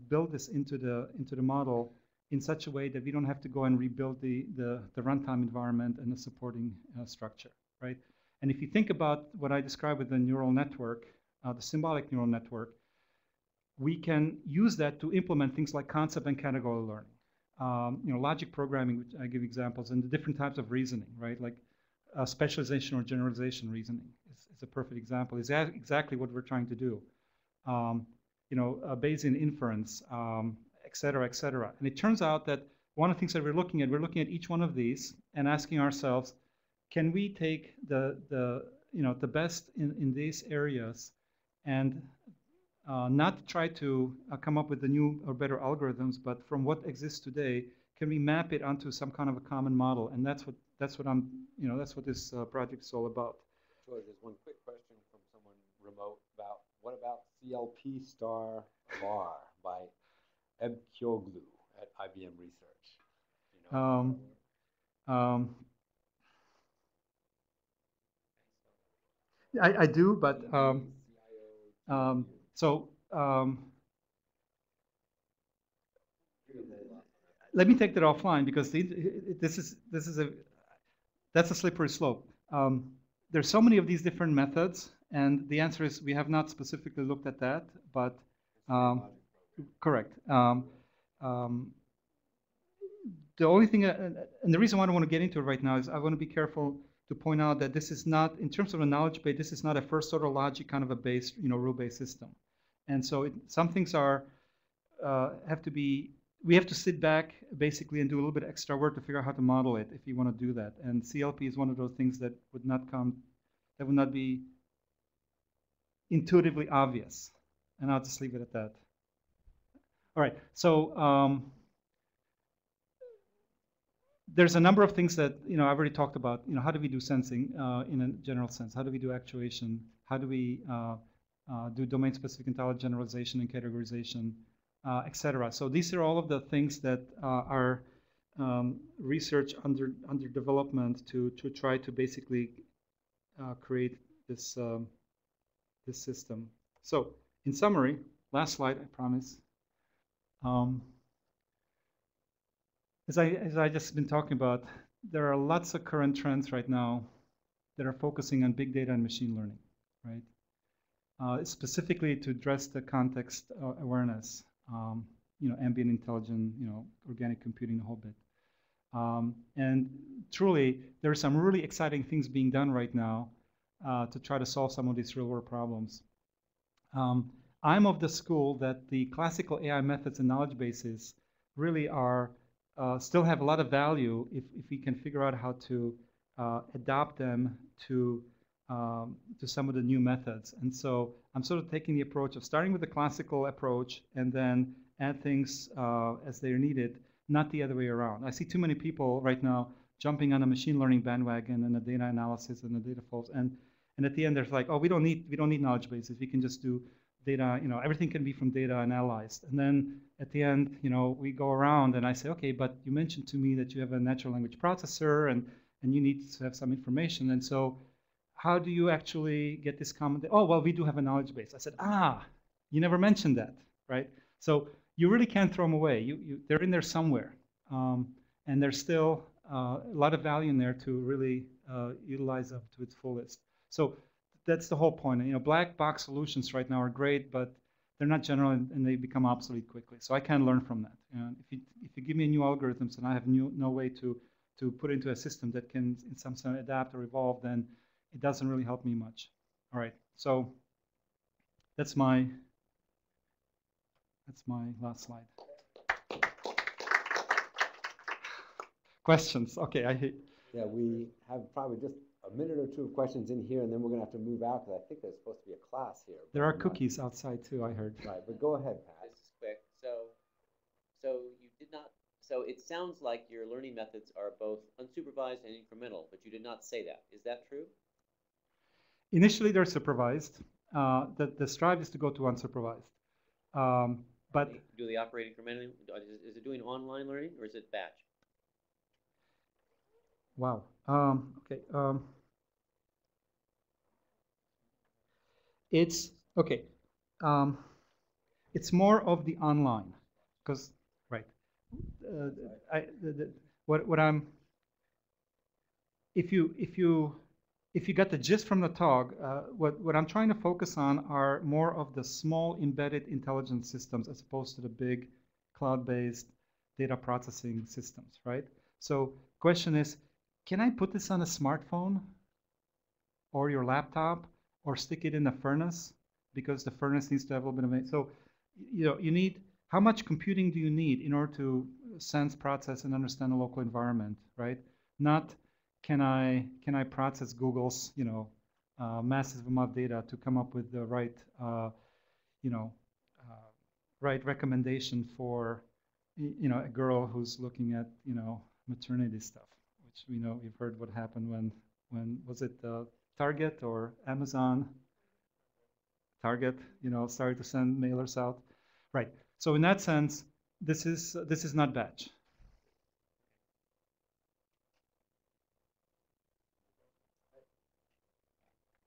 B: build this into the model in such a way that we don't have to go and rebuild the runtime environment and the supporting structure, right? And if you think about what I described with the neural network, the symbolic neural network, we can use that to implement things like concept and category learning. Logic programming, which I give examples, and the different types of reasoning, right? Like specialization or generalization reasoning is a perfect example. Is exactly what we're trying to do. Bayesian inference, et cetera, et cetera. And it turns out that one of the things that we're looking at each one of these and asking ourselves, can we take the best in these areas and not try to come up with the new or better algorithms, but from what exists today, can we map it onto some kind of a common model? And that's what this project is all about.
A: George, there's one quick question from someone remote about what about CLP star var by Eb Kyoglu at IBM Research?
B: I do, but let me take that offline because that's a slippery slope. There's so many of these different methods, and the answer is we have not specifically looked at that, but correct. The only thing, and the reason why I don't want to get into it right now is I want to be careful to point out that this is not, in terms of a knowledge base, this is not a first order logic kind of a base, rule-based system. And so some things we have to sit back basically and do a little bit extra work to figure out how to model it if you want to do that. And CLP is one of those things that would not be intuitively obvious. And I'll just leave it at that. All right, so there's a number of things that I've already talked about. How do we do sensing in a general sense? How do we do actuation? How do we do domain-specific intelligent generalization and categorization, et cetera? So these are all of the things that are research under development to try to basically create this this system. So in summary, last slide, I promise. As I just been talking about, there are lots of current trends right now that are focusing on big data and machine learning, right? Specifically to address the context awareness, ambient intelligence, organic computing, the whole bit. And truly, there are some really exciting things being done right now to try to solve some of these real-world problems. I'm of the school that the classical AI methods and knowledge bases really are still have a lot of value if we can figure out how to adapt them to some of the new methods. And so I'm sort of taking the approach of starting with the classical approach and then add things as they are needed, not the other way around. I see too many people right now jumping on a machine learning bandwagon and the data analysis and the data flows, and at the end there's like, oh, we don't need knowledge bases. We can just do data. Everything can be from data analyzed. And then at the end, we go around and I say, okay, but you mentioned to me that you have a natural language processor and you need to have some information. And so how do you actually get this common? Oh, well, we do have a knowledge base. I said, you never mentioned that, right? So you really can't throw them away. They're in there somewhere. And there's still a lot of value in there to really utilize them to its fullest. So that's the whole point. Black box solutions right now are great, but they're not general and they become obsolete quickly. So I can learn from that. If you give me new algorithms and I have no way to put into a system that can in some sense adapt or evolve, then it doesn't really help me much. All right, so that's my last slide. Questions? Okay,
A: Yeah, we have probably just a minute or two of questions in here, and then we're going to have to move out because I think there's supposed to be a class here.
B: There are cookies outside too, I heard.
A: Right, but go ahead, Pat.
C: This is quick. So you did not. So it sounds like your learning methods are both unsupervised and incremental, but you did not say that. Is that true?
B: Initially, they're supervised. The strive is to go to unsupervised. But
C: do they operate incrementally? Is it doing online learning or is it batch?
B: Wow. Okay. It's okay. It's more of the online, because right. what I'm if you got the gist from the talk, what I'm trying to focus on are more of the small embedded intelligence systems as opposed to the big cloud-based data processing systems, right? So question is, can I put this on a smartphone or your laptop or stick it in a furnace? Because the furnace needs to have a little bit of it. So, you need, how much computing do you need in order to sense, process, and understand the local environment, right? Not can I process Google's, massive amount of data to come up with the right, right recommendation for, a girl who's looking at, maternity stuff, which we know you've heard what happened when was it Target or Amazon? Target, started to send mailers out, right? So in that sense, this is not batch.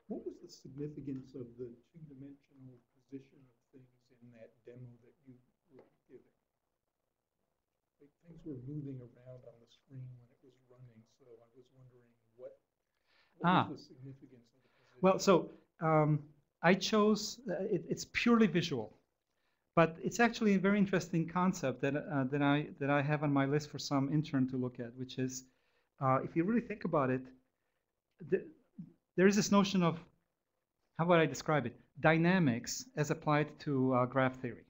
E: What was the significance of the two-dimensional position of things in that demo that you were giving? Like, things were moving around on the screen when it was running, so I was wondering what was the significance of the position?
B: Well, so I chose, it's purely visual, but it's actually a very interesting concept that I have on my list for some intern to look at, which is, if you really think about it, there is this notion of, how would I describe it? Dynamics as applied to graph theory,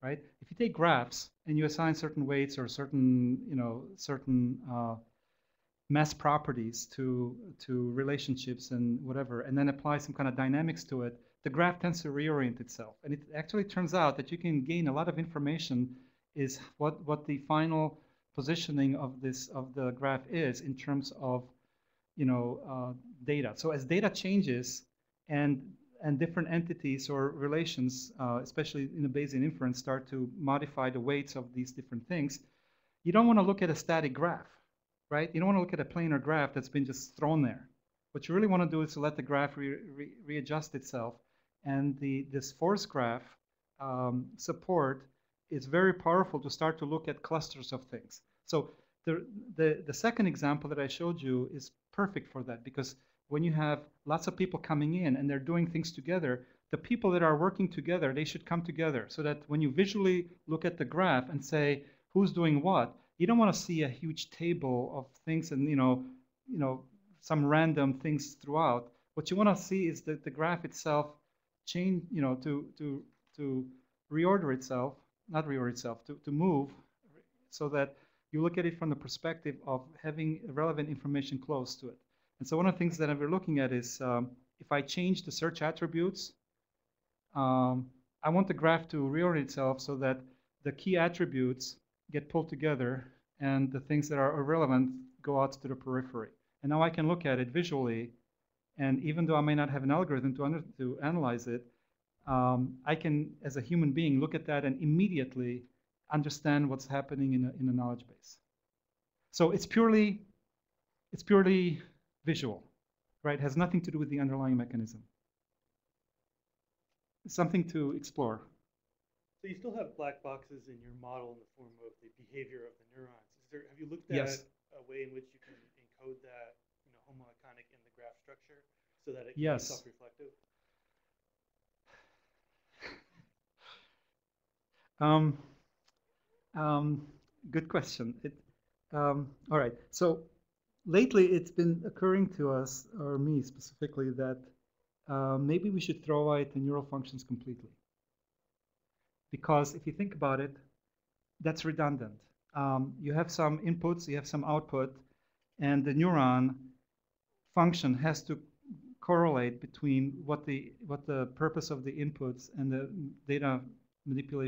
B: right? If you take graphs and you assign certain weights or certain mass properties to relationships and whatever, and then apply some kind of dynamics to it, the graph tends to reorient itself. And it actually turns out that you can gain a lot of information is what the final positioning of the graph is in terms of data. So as data changes and different entities or relations, especially in the Bayesian inference, start to modify the weights of these different things, you don't want to look at a static graph, right? You don't want to look at a planar graph that's been just thrown there. What you really want to do is to let the graph readjust itself. And this force graph support is very powerful to start to look at clusters of things. So the second example that I showed you is perfect for that, because when you have lots of people coming in and they're doing things together, the people that are working together, they should come together so that when you visually look at the graph and say who's doing what, you don't want to see a huge table of things and some random things throughout. What you want to see is that the graph itself change, to reorder itself, not reorder itself, to move, so that you look at it from the perspective of having relevant information close to it. And so one of the things that we're looking at is if I change the search attributes, I want the graph to reorient itself so that the key attributes get pulled together and the things that are irrelevant go out to the periphery. And now I can look at it visually, and even though I may not have an algorithm to analyze it, I can, as a human being, look at that and immediately understand what's happening in a knowledge base. So it's purely visual, right? It has nothing to do with the underlying mechanism. It's something to explore.
F: So you still have black boxes in your model in the form of the behavior of the neurons. Have you looked
B: Yes.
F: at a way in which you can encode that homoiconic in the graph structure so that it can be self-reflective?
B: Good question. All right. So lately, it's been occurring to us, or me specifically, that maybe we should throw out the neural functions completely. Because if you think about it, that's redundant. You have some inputs, you have some output, and the neuron function has to correlate between what the purpose of the inputs and the data manipulation